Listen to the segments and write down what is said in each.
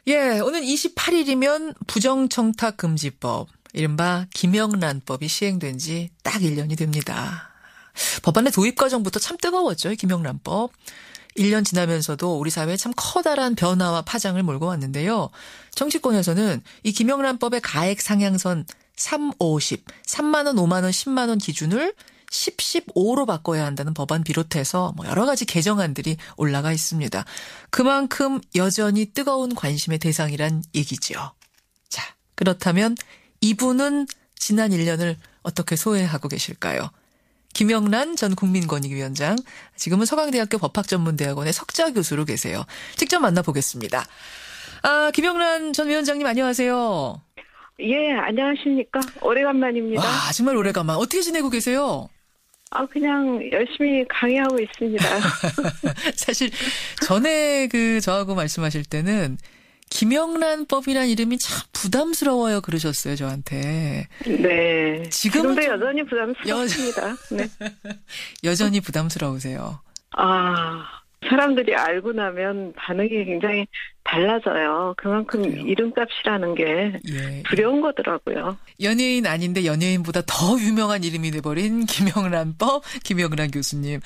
예, 오늘 28일이면 부정청탁금지법, 이른바 김영란법이 시행된 지 딱 1년이 됩니다. 법안의 도입 과정부터 참 뜨거웠죠, 이 김영란법. 1년 지나면서도 우리 사회에 참 커다란 변화와 파장을 몰고 왔는데요. 정치권에서는 이 김영란법의 가액 상향선 3, 50, 3만 원, 5만 원, 10만 원 기준을 10, 15로 바꿔야 한다는 법안 비롯해서 여러 가지 개정안들이 올라가 있습니다. 그만큼 여전히 뜨거운 관심의 대상이란 얘기죠. 자, 그렇다면 이분은 지난 1년을 어떻게 소회하고 계실까요? 김영란 전 국민권익위원장, 지금은 서강대학교 법학전문대학원의 석좌 교수로 계세요. 직접 만나보겠습니다. 김영란 전 위원장님 안녕하세요. 예, 안녕하십니까. 오래간만입니다. 와, 정말 오래간만. 어떻게 지내고 계세요? 그냥 열심히 강의하고 있습니다. 사실 전에 저하고 말씀하실 때는 김영란법이란 이름이 참 부담스러워요 그러셨어요, 저한테. 네. 지금도 여전히 부담스럽습니다. 네. 여전히 부담스러우세요. 사람들이 알고 나면 반응이 굉장히 달라져요. 그만큼 그래요. 이름값이라는 게 두려운 거더라고요. 연예인 아닌데 연예인보다 더 유명한 이름이 돼버린 김영란법, 김영란 교수님.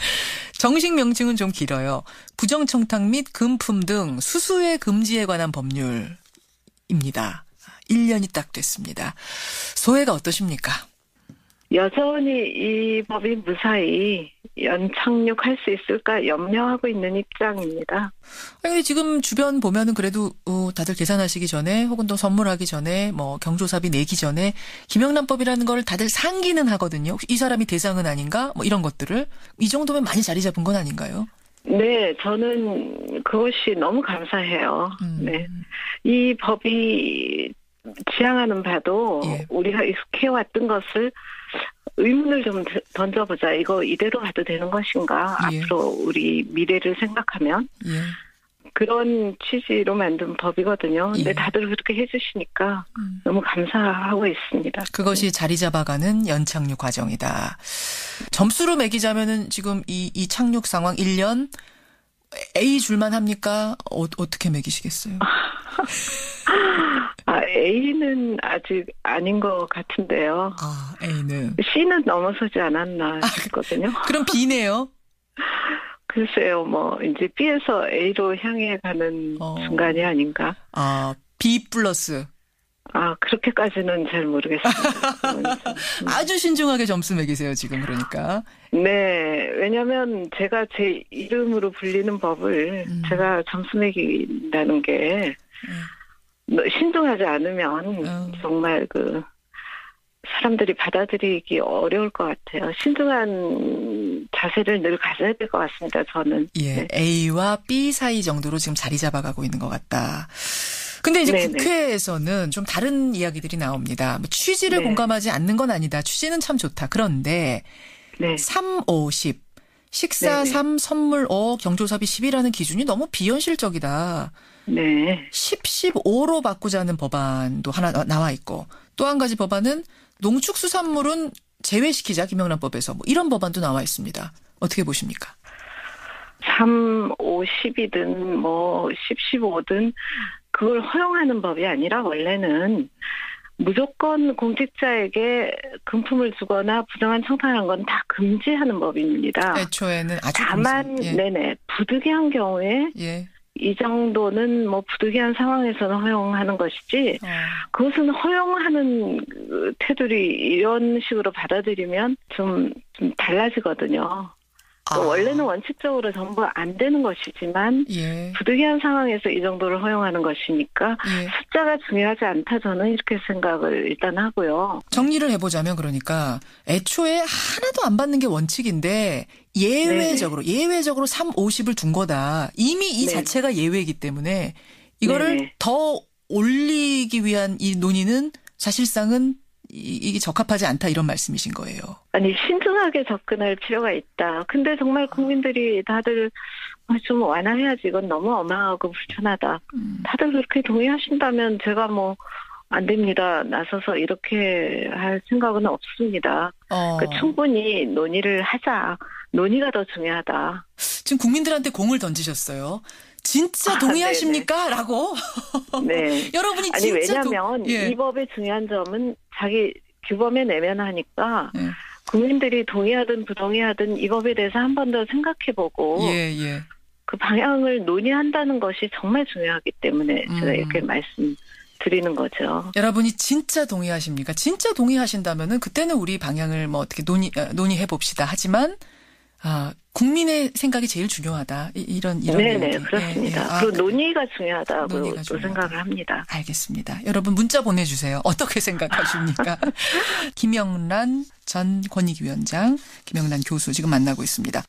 정식 명칭은 좀 길어요. 부정청탁 및 금품 등 수수의 금지에 관한 법률입니다. 1년이 딱 됐습니다. 소회가 어떠십니까? 여전히 이 법이 무사히 연착륙할 수 있을까 염려하고 있는 입장입니다. 아니, 지금 주변 보면은 그래도 다들 계산하시기 전에 혹은 또 선물하기 전에 경조사비 내기 전에 김영란법이라는 걸 다들 상기는 하거든요. 혹시 이 사람이 대상은 아닌가? 이런 것들을. 이 정도면 많이 자리 잡은 건 아닌가요? 네, 저는 그것이 너무 감사해요. 네. 이 법이 지향하는 바도 우리가 익숙해왔던 것을 의문을 좀 던져보자. 이거 이대로 가도 되는 것인가? 앞으로 우리 미래를 생각하면. 그런 취지로 만든 법이거든요. 근데 다들 그렇게 해주시니까 너무 감사하고 있습니다. 그것이 자리 잡아가는 연착륙 과정이다. 점수로 매기자면은 지금 이 착륙 상황 1년 A 줄만 합니까? 어떻게 매기시겠어요? A는 아직 아닌 것 같은데요. A는. C는 넘어서지 않았나 싶거든요. 그럼 B네요? 글쎄요, 이제 B에서 A로 향해 가는 순간이 아닌가. B 플러스. 그렇게까지는 잘 모르겠습니다. 아주 신중하게 점수 매기세요, 지금 그러니까. 네, 왜냐면 제가 제 이름으로 불리는 법을 제가 점수 매긴다는 게 신중하지 않으면 정말 사람들이 받아들이기 어려울 것 같아요. 신중한 자세를 늘 가져야 될 것 같습니다, 저는. 네. A와 B 사이 정도로 지금 자리 잡아가고 있는 것 같다. 근데 이제 국회에서는 좀 다른 이야기들이 나옵니다. 취지를 공감하지 않는 건 아니다. 취지는 참 좋다. 그런데 3, 5, 10, 식사 3, 선물 5, 경조사비 10이라는 기준이 너무 비현실적이다. 10, 15로 바꾸자는 법안도 하나 나와 있고 또 한 가지 법안은 농축수산물은 제외시키자 김영란법에서 이런 법안도 나와 있습니다. 어떻게 보십니까? 3, 5, 10이든 10, 15든 그걸 허용하는 법이 아니라 원래는 무조건 공직자에게 금품을 주거나 부정한 청탁하는 건 다 금지하는 법입니다. 애초에는 아주 다만 부득이한 경우에 이 정도는 부득이한 상황에서는 허용하는 것이지 그것은 허용하는 테두리 이런 식으로 받아들이면 좀 달라지거든요. 원래는 원칙적으로 전부 안 되는 것이지만 부득이한 상황에서 이 정도를 허용하는 것이니까 숫자가 중요하지 않다 저는 이렇게 생각을 일단 하고요. 정리를 해보자면 그러니까 애초에 하나도 안 받는 게 원칙인데 예외적으로 3, 50을 둔 거다. 이미 이 자체가 예외이기 때문에 이거를 더 올리기 위한 이 논의는 사실상은 이게 적합하지 않다 이런 말씀이신 거예요. 아니 신중하게 접근할 필요가 있다. 근데 정말 국민들이 다들 좀 완화해야지 이건 너무 어마하고 불편하다. 다들 그렇게 동의하신다면 제가 안 됩니다. 나서서 이렇게 할 생각은 없습니다. 그러니까 충분히 논의를 하자. 논의가 더 중요하다. 지금 국민들한테 공을 던지셨어요. 진짜 동의하십니까? 라고. 네. 여러분이 아니, 진짜 왜냐하면 이 법의 중요한 점은 자기 규범에 내면하니까 예. 국민들이 동의하든 부동의하든 이 법에 대해서 한 번 더 생각해보고 그 방향을 논의한다는 것이 정말 중요하기 때문에 제가 이렇게 말씀드리는 거죠. 여러분이 진짜 동의하십니까? 진짜 동의하신다면은 그때는 우리 방향을 뭐 어떻게 논의해 봅시다. 하지만 국민의 생각이 제일 중요하다. 이런 네네, 얘기. 그렇습니다. 그리고 논의가 중요하다고 또 생각을 합니다. 알겠습니다. 여러분 문자 보내주세요. 어떻게 생각하십니까? 김영란 전 권익위원장, 김영란 교수 지금 만나고 있습니다.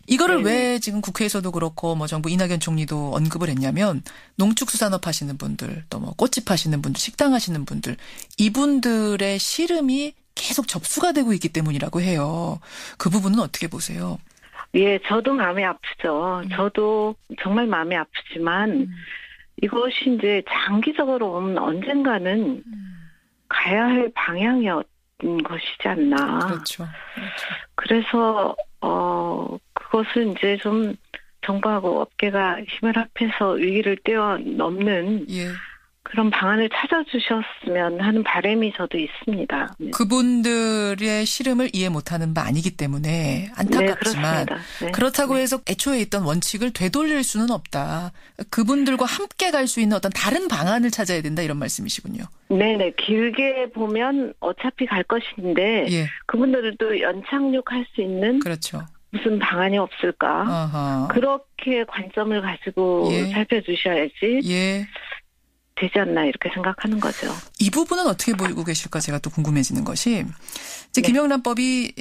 이거를 왜 지금 국회에서도 그렇고 뭐 정부 이낙연 총리도 언급을 했냐면 농축수산업 하시는 분들, 또 뭐 꽃집 하시는 분들, 식당 하시는 분들, 이분들의 시름이 계속 접수가 되고 있기 때문이라고 해요. 그 부분은 어떻게 보세요? 예, 저도 마음이 아프죠. 저도 정말 마음이 아프지만 이것이 이제 장기적으로 보면 언젠가는 가야 할 방향이었던 것이지 않나. 그렇죠. 그래서 그것을 이제 좀 정부하고 업계가 힘을 합해서 위기를 뛰어넘는 그런 방안을 찾아주셨으면 하는 바람이 저도 있습니다. 그분들의 시름을 이해 못하는 바 아니기 때문에 안타깝지만 그렇다고 해서 애초에 있던 원칙을 되돌릴 수는 없다. 그분들과 함께 갈 수 있는 어떤 다른 방안을 찾아야 된다 이런 말씀이시군요. 네네. 길게 보면 어차피 갈 것인데 그분들도 연착륙할 수 있는 무슨 방안이 없을까. 그렇게 관점을 가지고 살펴주셔야지. 되지 않나 이렇게 생각하는 거죠. 이 부분은 어떻게 보고 계실까 제가 또 궁금해지는 것이 이제 김영란법이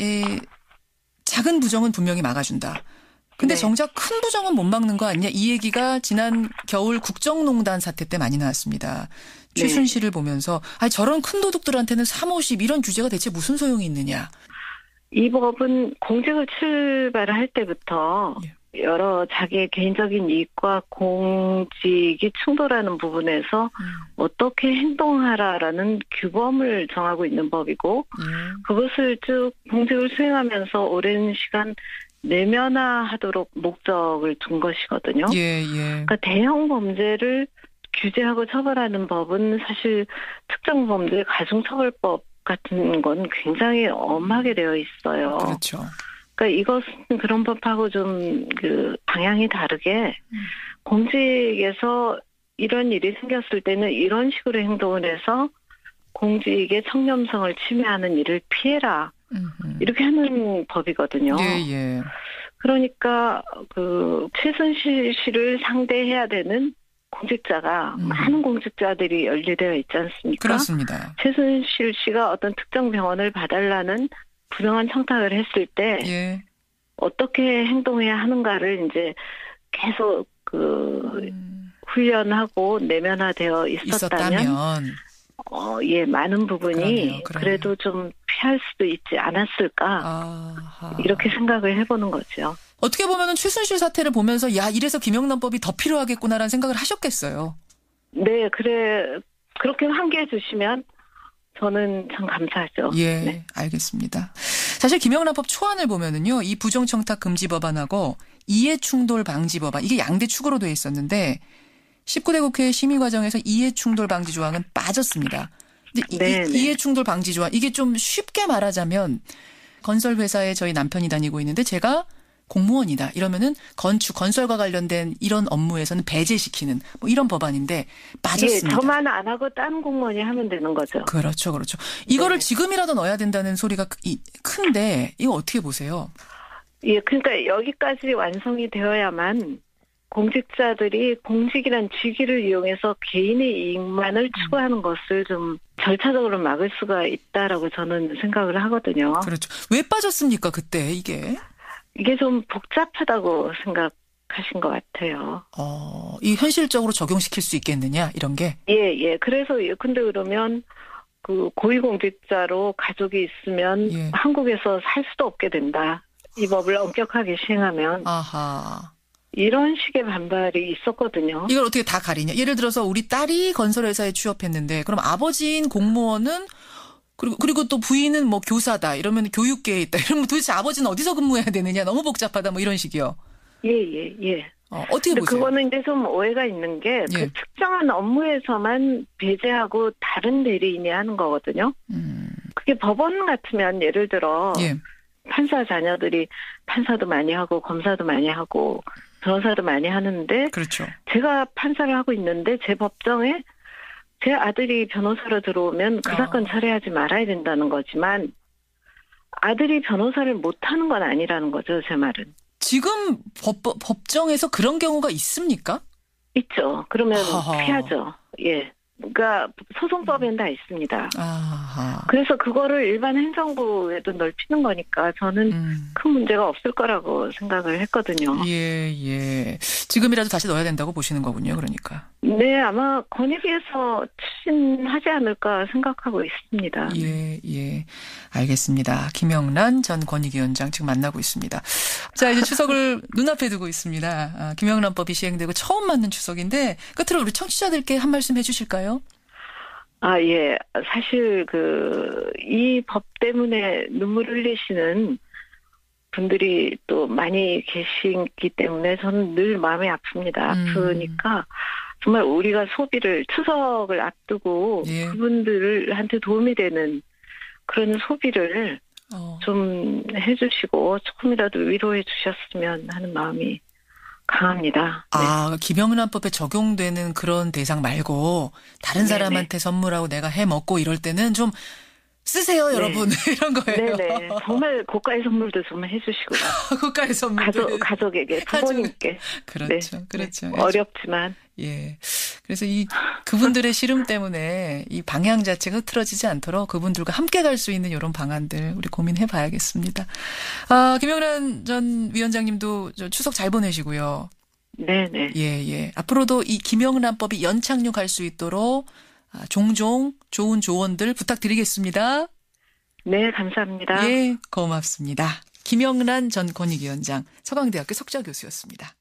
작은 부정은 분명히 막아준다. 근데 정작 큰 부정은 못 막는 거 아니냐 이 얘기가 지난 겨울 국정농단 사태 때 많이 나왔습니다. 최순실을 보면서 저런 큰 도둑들한테는 350 이런 규제가 대체 무슨 소용이 있느냐. 이 법은 공직을 출발할 때부터 여러 자기의 개인적인 이익과 공직이 충돌하는 부분에서 어떻게 행동하라라는 규범을 정하고 있는 법이고 그것을 쭉 공직을 수행하면서 오랜 시간 내면화하도록 목적을 둔 것이거든요. 그러니까 대형 범죄를 규제하고 처벌하는 법은 사실 특정 범죄 가중처벌법 같은 건 굉장히 엄하게 되어 있어요. 그렇죠. 그러니까 이것은 그런 법하고 좀 그 방향이 다르게 공직에서 이런 일이 생겼을 때는 이런 식으로 행동을 해서 공직의 청렴성을 침해하는 일을 피해라. 이렇게 하는 법이거든요. 그러니까 그 최순실 씨를 상대해야 되는 공직자가 많은 공직자들이 연루되어 있지 않습니까? 그렇습니다. 최순실 씨가 어떤 특정 병원을 봐달라는 부정한 청탁을 했을 때 어떻게 행동해야 하는가를 이제 계속 그 훈련하고 내면화되어 있었다면 많은 부분이 그래도 좀 피할 수도 있지 않았을까 이렇게 생각을 해보는 거죠. 어떻게 보면은 최순실 사태를 보면서 이래서 김영란법이 더 필요하겠구나라는 생각을 하셨겠어요. 네, 그렇게 환기해 주시면 저는 참 감사하죠. 알겠습니다. 사실 김영란법 초안을 보면은요, 이 부정청탁 금지 법안하고 이해충돌 방지 법안 이게 양대 축으로 돼 있었는데 19대 국회 심의 과정에서 이해충돌 방지 조항은 빠졌습니다. 근데 이해충돌 방지 조항 이게 좀 쉽게 말하자면 건설 회사에 저희 남편이 다니고 있는데 제가 공무원이다 이러면은 건설과 관련된 이런 업무에서는 배제시키는 뭐 이런 법안인데 빠졌습니다. 저만 안 하고 다른 공무원이 하면 되는 거죠. 그렇죠. 이거를 지금이라도 넣어야 된다는 소리가 큰데 이거 어떻게 보세요? 그러니까 여기까지 완성이 되어야만 공직자들이 공직이란 직위를 이용해서 개인의 이익만을 추구하는 것을 좀 절차적으로 막을 수가 있다라고 저는 생각을 하거든요. 그렇죠. 왜 빠졌습니까 그때 이게? 이게 좀 복잡하다고 생각하신 것 같아요. 이 현실적으로 적용시킬 수 있겠느냐 이런 게? 그래서 근데 그러면 그 고위공직자로 가족이 있으면 한국에서 살 수도 없게 된다. 이 법을 엄격하게 시행하면. 이런 식의 반발이 있었거든요. 이걸 어떻게 다 가리냐. 예를 들어서 우리 딸이 건설회사에 취업했는데 그럼 아버지인 공무원은 그리고 또 부인은 뭐 교사다. 이러면 교육계에 있다. 이러면 도대체 아버지는 어디서 근무해야 되느냐. 너무 복잡하다. 뭐 이런 식이요. 어떻게 보세요? 그거는 이제 좀 오해가 있는 게 그 특정한 업무에서만 배제하고 다른 대리인이 하는 거거든요. 그게 법원 같으면 예를 들어 판사 자녀들이 판사도 많이 하고 검사도 많이 하고 변호사도 많이 하는데 그렇죠. 제가 판사를 하고 있는데 제 법정에 제 아들이 변호사로 들어오면 그 사건 처리하지 말아야 된다는 거지만 아들이 변호사를 못하는 건 아니라는 거죠. 제 말은. 지금 법정에서 그런 경우가 있습니까? 있죠. 그러면 피하죠. 예. 그러니까 소송법에는 다 있습니다. 아하. 그래서 그거를 일반 행정부에도 넓히는 거니까 저는 큰 문제가 없을 거라고 생각을 했거든요. 예. 지금이라도 다시 넣어야 된다고 보시는 거군요. 그러니까. 네. 아마 권익위에서 추진하지 않을까 생각하고 있습니다. 예. 알겠습니다. 김영란 전 권익위원장 지금 만나고 있습니다. 자, 이제 추석을 눈앞에 두고 있습니다. 김영란법이 시행되고 처음 맞는 추석인데 끝으로 우리 청취자들께 한 말씀 해주실까요? 예. 사실 이 법 때문에 눈물 흘리시는 분들이 또 많이 계시기 때문에 저는 늘 마음이 아픕니다. 아프니까 정말 우리가 추석을 앞두고 그분들한테 도움이 되는 그런 소비를 좀 해주시고 조금이라도 위로해 주셨으면 하는 마음이 강합니다. 네. 김영란법에 적용되는 그런 대상 말고 다른 사람한테 선물하고 내가 해 먹고 이럴 때는 좀 쓰세요, 여러분. 이런 거예요. 네네. 정말 고가의 선물도 정말 해주시고요. 고가의 선물. 가족에게, 부모님께. 그렇죠. 어렵지만. 예. 그래서 그분들의 시름 때문에 이 방향 자체가 흐트러지지 않도록 그분들과 함께 갈 수 있는 이런 방안들 우리 고민해 봐야겠습니다. 김영란 전 위원장님도 추석 잘 보내시고요. 네네. 예. 앞으로도 이 김영란법이 연착륙할 수 있도록 종종 좋은 조언들 부탁드리겠습니다. 네, 감사합니다. 예, 고맙습니다. 김영란 전 권익위원장, 서강대학교 석좌교수였습니다.